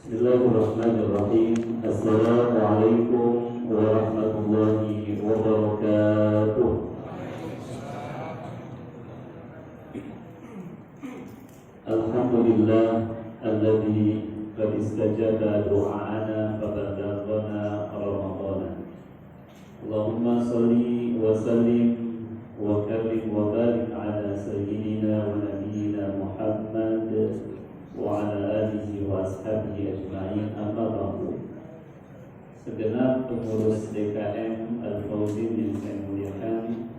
Bismillahirrahmanirrahim. Assalamualaikum warahmatullahi wabarakatuh. Alhamdulillah alladzi qad istajaba du'aana fa balaghana Ramadan. Allahumma shalli wa sallim wa karrim wa barik ala sayyidina wa nabiyyina Muhammad wa ala alihi wa ashabihi ajma'in, amma ba'du. Segenap pengurus DKM Al-Fauzin yang saya muliakan,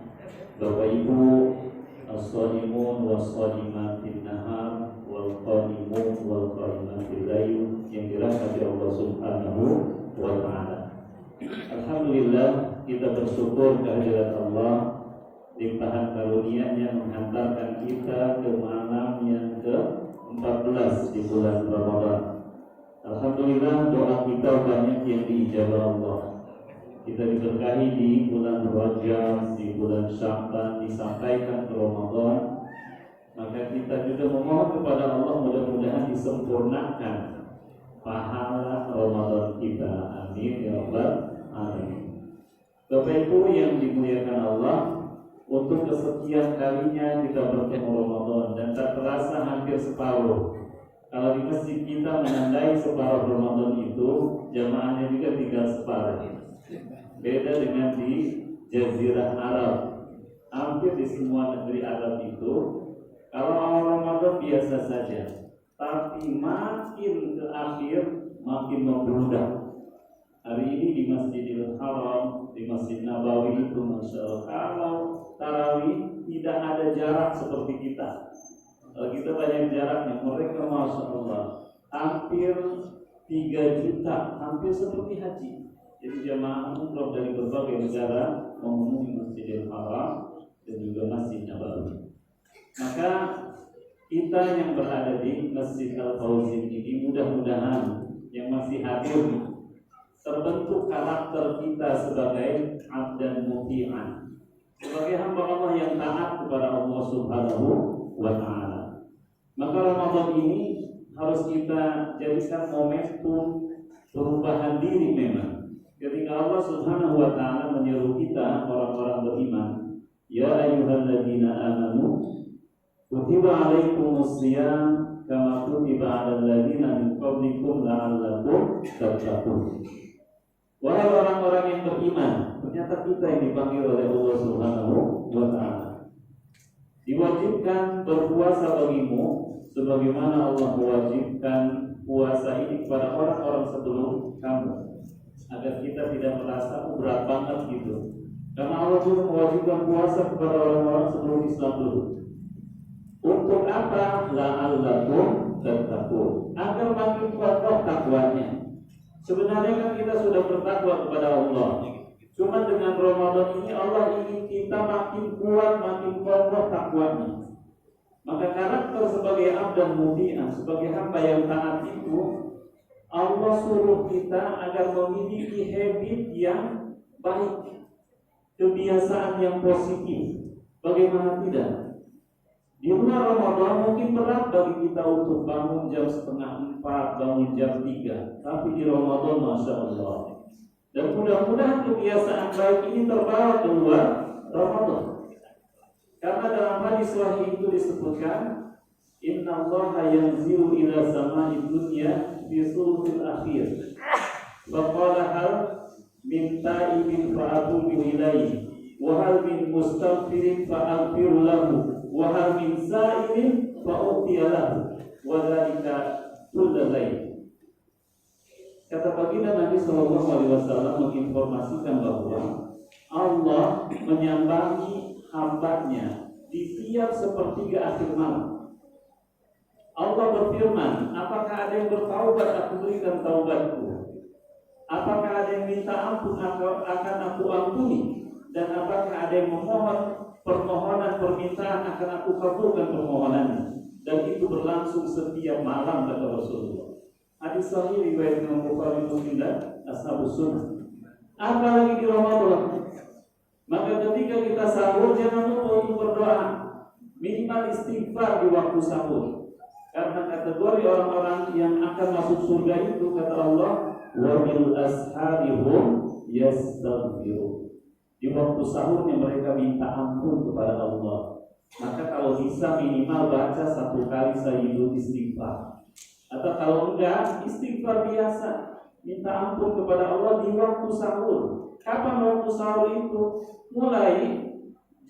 Bapak Ibu as-shalimun was-shalimat fil nahar wal qanimun wal qanimat fil lail yang dirahmati Allah Subhanahu wa taala. Alhamdulillah, kita bersyukur kehadirat Allah, limpahan karunia-Nya menghantarkan kita ke malam yang ke-14 di bulan Ramadan. Alhamdulillah, doa kita banyak yang diijabah Allah. Kita diberkahi di bulan Rajab, di bulan Sya'ban, disampaikan ke Ramadan. Maka kita juga memohon kepada Allah mudah-mudahan disempurnakan pahala Ramadan kita. Amin ya rabbal alamin. Bapak Ibu yang dimuliakan Allah, untuk kesekian kalinya kita bertemu Ramadan dan tak terasa hampir separuh. Kalau di masjid kita menandai separuh Ramadan itu, jamaahnya juga tinggal separuh. Beda dengan di Jazirah Arab. Hampir di semua negeri Arab itu, kalau awal Ramadan biasa saja, tapi makin ke akhir makin membludak. Hari ini di Masjidil Haram, di Masjid Nabawi itu, Masya Allah, kalau tarawih tidak ada jarak seperti kita. Kalau kita banyak jaraknya, mereka Masya Allah hampir 3 juta, hampir seperti haji. Jadi jamaah umroh dari berbagai negara memenuhi Masjidil Haram dan juga Masjid Nabawi. Maka kita yang berada di Masjid Al-Fauzin ini, mudah-mudahan yang masih hadir terbentuk karakter kita sebagai abdan muti'an, sebagai hamba Allah yang taat kepada Allah Subhanahu wa ta'ala. Maka Ramadan ini harus kita jadikan momentum perubahan diri memang. Ketika Allah Subhanahu wa ta'ala menyeru kita orang-orang beriman, ya ayyuhalladzina amanu kutiba alaikumus shiyam kama kutiba 'alal ladzina min qablikum la'allakum tattaqun. Wahai orang-orang yang beriman, ternyata kita yang dipanggil oleh Allah Subhanahu wa ta'ala. Diwajibkan berpuasa bagimu sebagaimana Allah mewajibkan puasa ini kepada orang-orang sebelum kamu, agar kita tidak merasa berat banget gitu. Karena Allah juga mewajibkan puasa kepada orang-orang sebelum Islam dulu. Untuk apa? La'allakum tattaqun, agar makin kokoh takwanya. Sebenarnya kan kita sudah bertakwa kepada Allah. Cuma dengan Ramadan ini Allah ingin kita makin kuat, makin kokoh takwanya. Maka karakter sebagai abdan muti'ah, sebagai hamba yang taat itu, Allah suruh kita agar memiliki habit yang baik, kebiasaan yang positif. Bagaimana tidak? Di bulan Ramadan mungkin berat bagi kita untuk bangun jam 3:30, bangun jam 3. Tapi di Ramadan Masya Allah. Dan mudah-mudahan kebiasaan baik ini terbawa keluar Ramadan. Karena dalam hadis wahyu itu disebutkan, Inna allaha yanzilu ila sama'id dunya fi sulhul akhir. Faqala hal min ta'ibin fa'atubu ilaihi, wa hal min mustaghfirin fa'aghfiru lahu, wa hal min sa'imin fa'utiya lahu, wa dzalika kullal lail. Kata baginda Nabi sallallahu alaihi wasallam menginformasikan bahwa Allah menyambangi hambanya di tiap sepertiga akhir malam. Allah berfirman, apakah ada yang bertaubat, aku berikan taubatku. Apakah ada yang minta ampun, akan aku ampuni. Dan apakah ada yang memohon permohonan permintaan, akan aku kabulkan permohonannya. Dan itu berlangsung setiap malam, kata Rasulullah. Hadis sahih riwayat Imam Bukhari, Muslim dan Ashabus Sunnah. Apalagi di Ramadan. Maka ketika kita sahur, jangan lupa untuk berdoa. Minimal istighfar di waktu sahur. Karena kategori orang-orang yang akan masuk surga itu kata Allah, wa bil asharihum yastaghfirun. Di waktu sahurnya mereka minta ampun kepada Allah. Maka kalau bisa minimal baca 1 kali sayyidul istighfar. Atau kalau enggak, istighfar biasa. Minta ampun kepada Allah di waktu sahur. Kapan waktu sahur itu? Mulai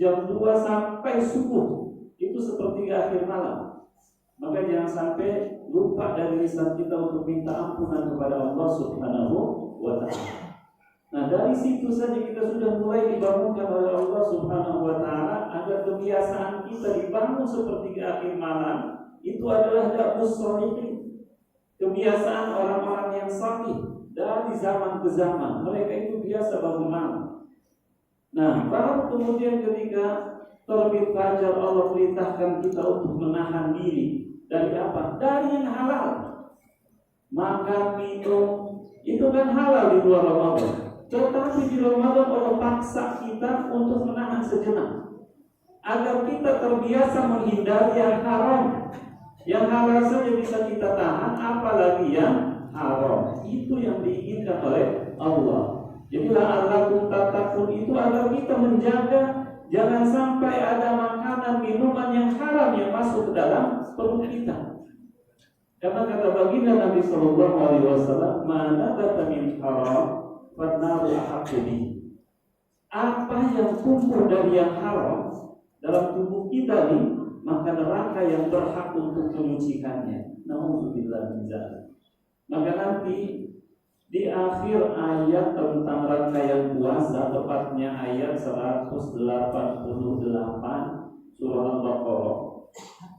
jam 2 sampai subuh. Itu sepertiga akhir malam. Maka jangan sampai lupa dari lisan kita untuk minta ampunan kepada Allah Subhanahu wa ta'ala. Nah, dari situ saja kita sudah mulai dibangunkan oleh Allah Subhanahu wa ta'ala agar kebiasaan kita dibangun sepertiga akhir malam. Itu adalah da'us sholihin. Kebiasaan orang-orang yang salih dari zaman ke zaman. Mereka itu biasa bangun malam. Nah, baru kemudian ketika terbit fajar Allah perintahkan kita untuk menahan diri dari apa? Dari yang halal. Makan, minum, itu kan halal di luar Ramadan. Tetapi di Ramadan Allah paksa kita untuk menahan sejenak agar kita terbiasa menghindari yang haram. Yang halal saja bisa kita tahan, apalagi yang haram. Itu yang diinginkan oleh Allah. Jadi la'allakum tattaqun itu agar kita menjaga jangan sampai ada makanan minuman yang haram yang masuk ke dalam perut kita. Karena kata baginda Nabi sallallahu alaihi wasallam, "Ma nabata min haram fa naru ahaqqu bihi." Apa yang tumbuh dari yang haram dalam tubuh kita ini, maka neraka yang berhak untuk menyucikannya. Nauzubillah min dzalik. Maka nanti di akhir ayat tentang rangkaian puasa, tepatnya ayat 188 surah Al-Baqarah,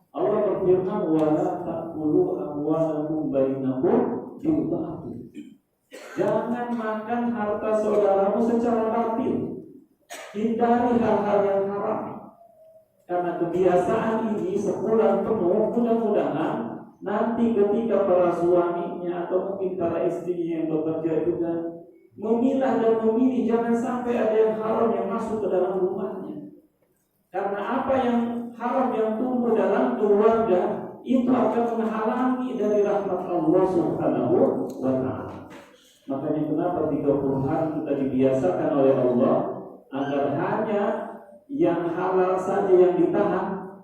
Allah berfirman, "Wala ta'kulu amwalakum bainakum bil batil." Jangan makan harta saudaramu secara batil. Hindari hal-hal yang haram. Karena kebiasaan ini sebulan penuh, mudah-mudahan nanti ketika para suaminya atau mungkin para istrinya yang bekerja juga memilah dan memilih, jangan sampai ada yang haram yang masuk ke dalam rumahnya. Karena apa yang haram yang tumbuh dalam keluarga itu akan menghalangi dari rahmat Allah Subhanahu wa ta'ala. Makanya kenapa 30 hari kita dibiasakan oleh Allah agar hanya yang halal saja yang ditahan,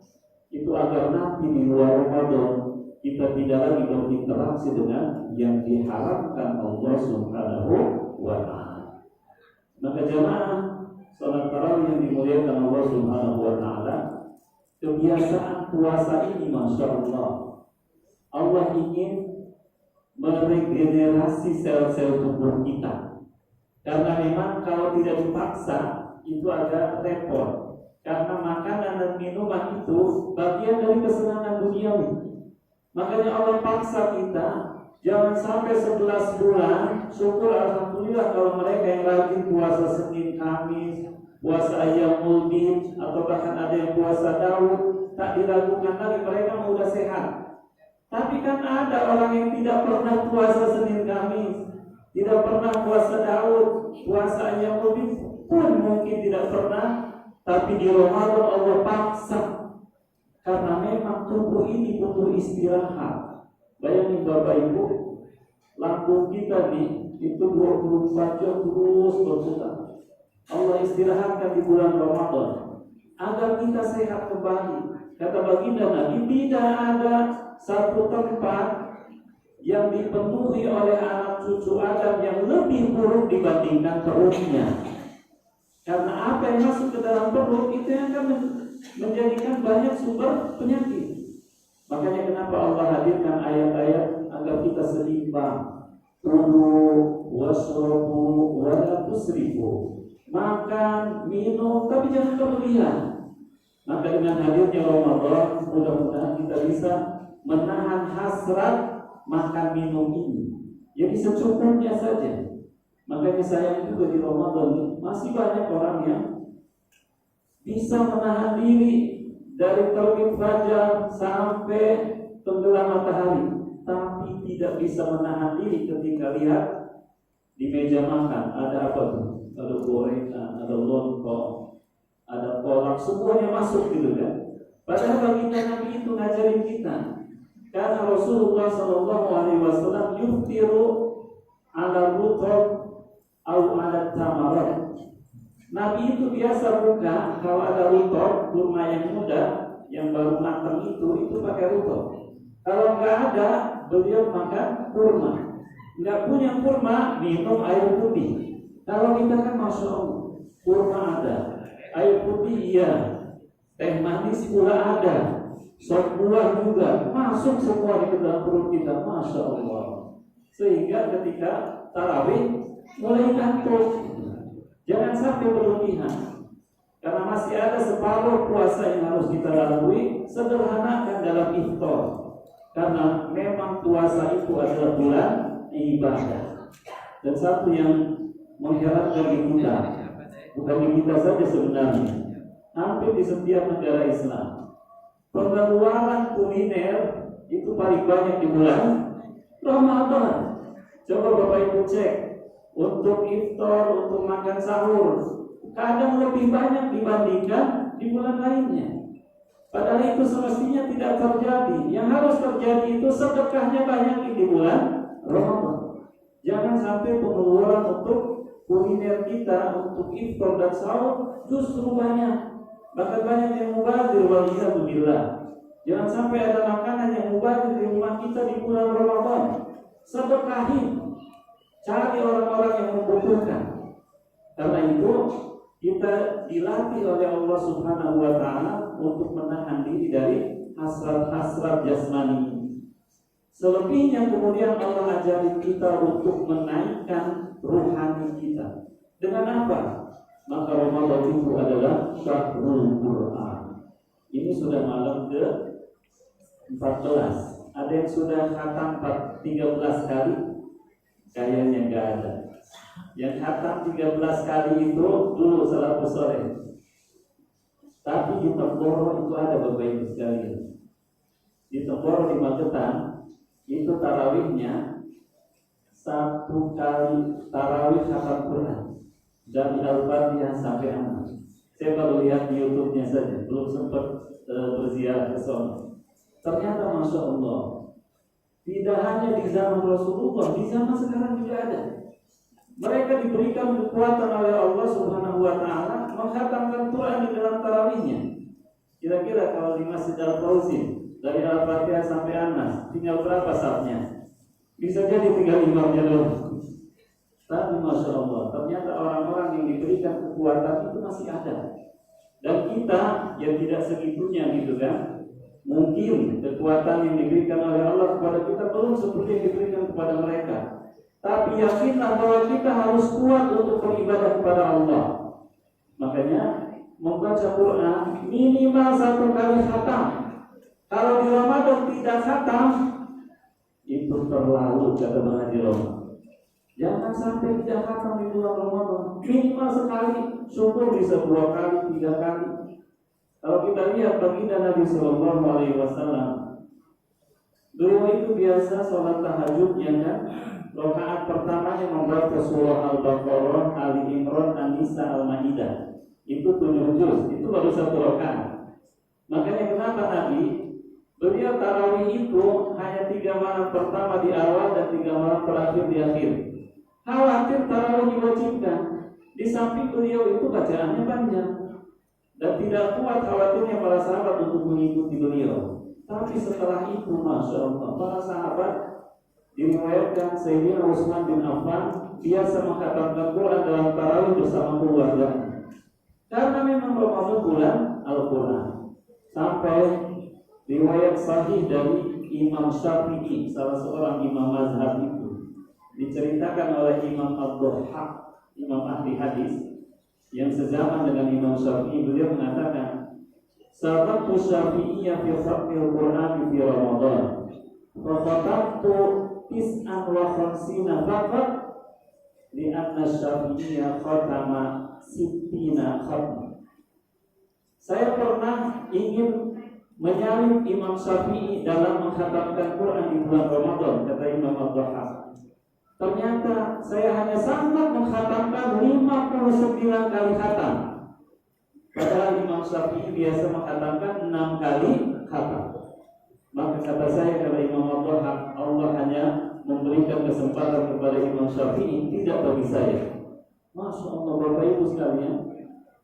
itu agar nanti di luar Ramadan kita tidak lagi berinteraksi dengan yang diharamkan Allah Subhanahu wa ta'ala. Maka jemaah salat tarawih yang dimuliakan Allah Subhanahu wa ta'ala, kebiasaan puasa ini Masya Allah ingin meregenerasi sel-sel tubuh kita. Karena memang kalau tidak dipaksa itu agak repot. Karena makanan dan minuman itu bagian dari kesenangan duniawi. Makanya Allah paksa kita jangan sampai 11 bulan. Syukur alhamdulillah kalau mereka yang rajin puasa Senin, Kamis, puasa Ayyamul Bid, atau bahkan ada yang puasa Daud, tak diragukan lagi mereka mudah sehat. Tapi kan ada orang yang tidak pernah puasa Senin, Kamis, tidak pernah puasa Daud, puasa Ayyamul Bid pun mungkin tidak pernah. Tapi di Ramadan Allah paksa. Karena memang tubuh ini butuh istirahat. Bayangin Bapak Ibu, lambung kita nih itu 24 jam terus berputar. Allah istirahatkan di bulan Ramadan agar kita sehat kembali. Kata baginda Nabi, tidak ada satu tempat yang dipenuhi oleh anak cucu Adam yang lebih buruk dibandingkan perutnya. Karena apa yang masuk ke dalam perut itu yang akan menjadikan banyak sumber penyakit. Makanya kenapa Allah hadirkan ayat-ayat agar kita seimbang. Kulu wasrobu wala tusrifu. Makan, minum, tapi jangan berlebihan. Maka dengan hadirnya Ramadan, mudah-mudahan kita bisa menahan hasrat makan minum ini. Jadi secukupnya saja. Makanya sayang juga di Ramadan ini masih banyak orang yang bisa menahan diri dari terbit fajar sampai tenggelam matahari, tapi tidak bisa menahan diri ketika lihat di meja makan ada apa tuh? Ada gorengan, ada lontong, ada kolak, semuanya masuk gitu kan. Padahal baginda Nabi itu ngajarin kita, Karena Rasulullah sallallahu alaihi wasallam yuftiru ala rutab au ala tamarat. Nabi itu biasa buka kalau ada rutab, kurma yang muda yang baru matang itu pakai rutab. Kalau nggak ada, beliau makan kurma. Nggak punya kurma, minum air putih. Kalau kita kan masya Allah, kurma ada, air putih iya, teh manis pula ada, sop buah juga masuk semua di dalam perut kita, masya Allah. Sehingga ketika tarawih mulai ngantuk, jangan sampai berlebihan, karena masih ada separuh puasa yang harus kita lalui. Sederhanakan dalam iftar, karena memang puasa itu adalah bulan ibadah. Dan satu yang mengherankan di kita, bukan di kita saja sebenarnya, hampir di setiap negara Islam, pengeluaran kuliner itu paling banyak di bulan Ramadan. Coba Bapak Ibu cek, untuk iftar, untuk makan sahur, kadang lebih banyak dibandingkan di bulan lainnya. Padahal itu semestinya tidak terjadi. Yang harus terjadi itu sedekahnya banyak di bulan Ramadan. Jangan sampai pengeluaran untuk kuliner kita, untuk iftar dan sahur justru banyak. Bahkan banyak yang mubazir, waliyadzubillah. Jangan sampai ada makanan yang mubazir di rumah kita di bulan Ramadan. Sedekahin, cari orang-orang yang membutuhkan. Karena itu kita dilatih oleh Allah Subhanahu wa Ta'ala untuk menahan diri dari hasrat-hasrat jasmani. Selebihnya kemudian Allah ajarin kita untuk menaikkan ruhani kita. Dengan apa? Maka Ramadan itu adalah syahrul Quran. Ini sudah malam ke-14. Ada yang sudah khatam 13 kali? Kayaknya enggak ada. Yang khatam 13 kali itu dulu salafus saleh. Tapi di Temboro itu ada Bapak Ibu sekalian. Di Temboro di Magetan itu tarawihnya 1 kali tarawih khatam Quran dari Al-Fatihah sampai Anas. Saya baru lihat di YouTube-nya saja, belum sempat berziarah ke sana. Ternyata masya Allah, tidak hanya di zaman Rasulullah, di zaman sekarang juga ada. Mereka diberikan kekuatan oleh Allah Subhanahu wa Ta'ala menghatamkan Quran di dalam tarawihnya. Kira-kira kalau di Masjid Al-Fauzin dari Al-Fatihah sampai Anas tinggal berapa safnya? Bisa jadi tinggal imamnya dulu. Tapi masya Allah, ternyata orang-orang yang diberikan kekuatan itu masih ada. Dan kita yang tidak segitunya gitu kan, mungkin kekuatan yang diberikan oleh Allah kepada kita belum seperti yang diberikan kepada mereka. Tapi yakinlah bahwa kita harus kuat untuk beribadah kepada Allah. Makanya membaca Quran minimal 1 kali khatam. Kalau di Ramadan tidak khatam, itu terlalu, kata Bang Haji Roma. Jangan sampai tidak khatam di bulan Ramadan. Minimal sekali, syukur bisa 2 kali, 3 kali. Kalau kita lihat baginda Nabi Sallallahu Alaihi Wasallam, beliau itu biasa sholat tahajudnya kan, rakaat pertamanya membaca surah Al-Baqarah, Ali Imran, An-Nisa, Al-Maidah. Itu 7 juz, itu baru 1 rakaat. Makanya kenapa Nabi beliau tarawih itu hanya 3 malam pertama di awal dan 3 malam terakhir di akhir. Khawatir tarawih diwajibkan. Di samping beliau itu bacaannya panjang dan tidak kuat khawatirnya para sahabat untuk mengikuti beliau. Tapi setelah itu masya Allah, para sahabat diriwayatkan Sayyidina Utsman bin Affan biasa menghatamkan Quran dalam tarawih bersama keluarga. Karena memang Ramadan bulan Al-Quran. Sampai riwayat sahih dari Imam Syafi'i, salah seorang imam mazhab itu, diceritakan oleh Imam Ad-Dhahhak, imam ahli hadis yang sezaman dengan Imam Syafi'i. Beliau mengatakan, "Sabaqtu Syafi'iyya fi khatmil Qur'an fi Ramadan. Wa khatamtu 59 faqat li'anna Syafi'iyya khatama 60 khatm." Saya pernah ingin menyalip Imam Syafi'i dalam menghatamkan Quran di bulan Ramadan, kata Imam Ad-Dhahhak. Ternyata saya hanya sanggup menghatamkan 59 kali khatam. Padahal Imam Syafi'i biasa menghatamkan 6 kali khatam. Maka kata kata saya, kata Imam Allah hanya memberikan kesempatan kepada Imam Syafi'i, tidak bagi saya. Masya Allah, Bapak Ibu sekalian,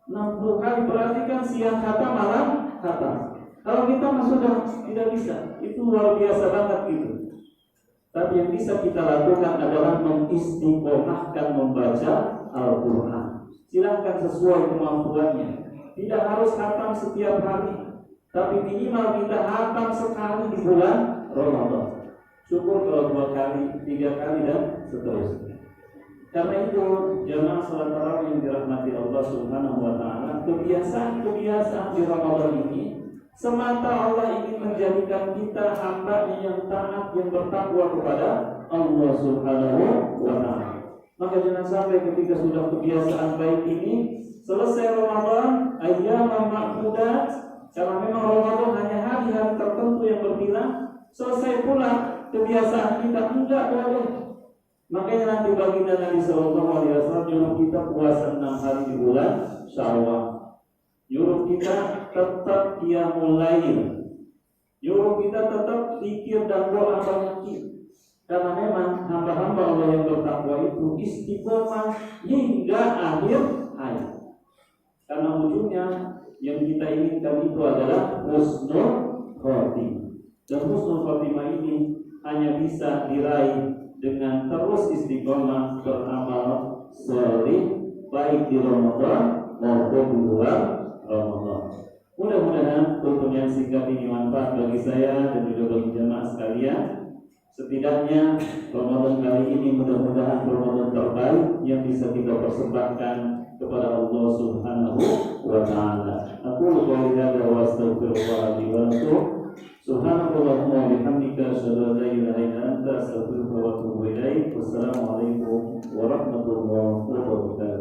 60 kali berarti kan siang khatam, malam khatam. Kalau kita sudah tidak bisa, itu luar biasa banget gitu. Tapi yang bisa kita lakukan adalah mengistiqomahkan membaca Al-Quran. Silahkan sesuai kemampuannya. Tidak harus khatam setiap hari, tapi minimal kita khatam sekali di bulan Ramadan. Syukur kalau 2 kali, 3 kali dan seterusnya. Karena itu jamaah salat tarawih yang dirahmati Allah Subhanahu wa taala, kebiasaan di Ramadan ini semata Allah ingin menjadikan kita hamba yang taat, yang bertakwa kepada Allah Subhanahu wa taala. Maka jangan sampai ketika sudah kebiasaan baik ini selesai Ramadan, ayyaman ma'dudat, karena memang Ramadan hanya hari-hari tertentu yang berbilang, selesai pula kebiasaan kita enggak boleh. Makanya nanti baginda Nabi Sallallahu Alaihi Wasallam nyuruh kita puasa 6 hari di bulan Syawal, nyuruh kita tetap qiyamul lail, nyuruh kita tetap zikir dan doa banyak. Karena memang hamba-hamba Allah yang bertakwa itu istiqomah hingga akhir hayat. Karena ujungnya yang kita inginkan itu adalah husnul khotimah. Dan husnul khotimah ini hanya bisa diraih dengan terus istiqomah beramal sholih baik di Ramadan maupun di luar Ramadan. Mudah-mudahan pertemuan singkat ini manfaat bagi saya dan juga bagi jemaah sekalian. Setidaknya Ramadan kali ini mudah-mudahan Ramadan terbaik yang bisa kita persembahkan kepada Allah Subhanahu wa taala. Aku qouli hadza wa astaghfirullah li wa lakum. Subhanallahumma wa bihamdika asyhadu an la ilaha illa anta astaghfiruka wa atubu ilaik. Wassalamualaikum warahmatullahi wabarakatuh.